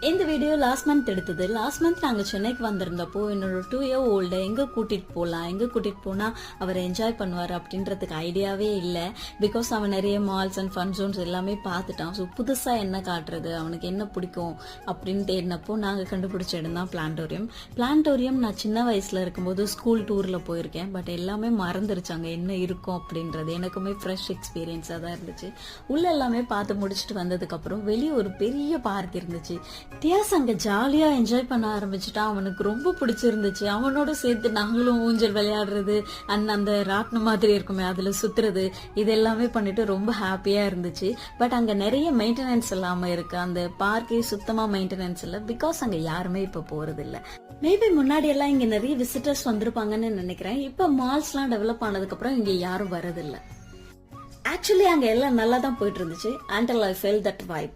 இந்த video last month எடுத்தது. Last month நாங்க சென்னைக்கு வந்திருந்தப்போ என்னோட 2 year old எங்க கூட்டிட்டு போலாம், எங்க கூட்டிட்டு போனா அவர் என்ஜாய் பண்ணுவார் அப்படின்றதுக்கு ஐடியாவே இல்லை. பிகாஸ் அவன் நிறைய மால்ஸ் அண்ட் ஃபன் ஜோன்ஸ் எல்லாமே பார்த்துட்டான். ஸோ புதுசா என்ன காட்டுறது, அவனுக்கு என்ன பிடிக்கும் அப்படின்னு தேடினப்போ நாங்க கண்டுபிடிச்ச இடம் தான் பிளான்டோரியம். பிளான்டோரியம் நான் சின்ன வயசுல இருக்கும்போது ஸ்கூல் டூர்ல போயிருக்கேன். பட் எல்லாமே மறந்துருச்சு அங்க என்ன இருக்கும் அப்படின்றது. எனக்குமே ஃப்ரெஷ் எக்ஸ்பீரியன்ஸா தான் இருந்துச்சு. உள்ள எல்லாமே பார்த்து முடிச்சுட்டு வந்ததுக்கு அப்புறம் வெளியே ஒரு பெரிய பார்க் இருந்துச்சு. தியாஸ் அங்க ஜாலியா என்ஜாய் பண்ண ஆரம்பிச்சுட்டான். அவனுக்கு ரொம்ப பிடிச்சிருந்துச்சு. அவனோட சேர்த்து நாங்களும் ஊஞ்சல் விளையாடுறது அண்ட் அந்த ராட்ன மாதிரி இருக்குமே அதுல சுத்துறது இது எல்லாமே பண்ணிட்டு ரொம்ப ஹாப்பியா இருந்துச்சு. பட் அங்க நிறைய மெயின்டெனன்ஸ் இல்லாம இருக்கு. அந்த பார்க்கே சுத்தமா மெயின்டெனன்ஸ் இல்ல. பிகாஸ் அங்க யாருமே இப்ப போறது இல்ல. மேபி முன்னாடி எல்லாம் இங்க நிறைய விசிட்டர்ஸ் வந்திருப்பாங்கன்னு நினைக்கிறேன். இப்ப மால்ஸ் எல்லாம் டெவலப் ஆனதுக்கு அப்புறம் இங்க யாரும் வரதில்லை. ஆக்சுவலி அங்க எல்லாம் நல்லா தான் போயிட்டு இருந்துச்சு. until I felt that vibe.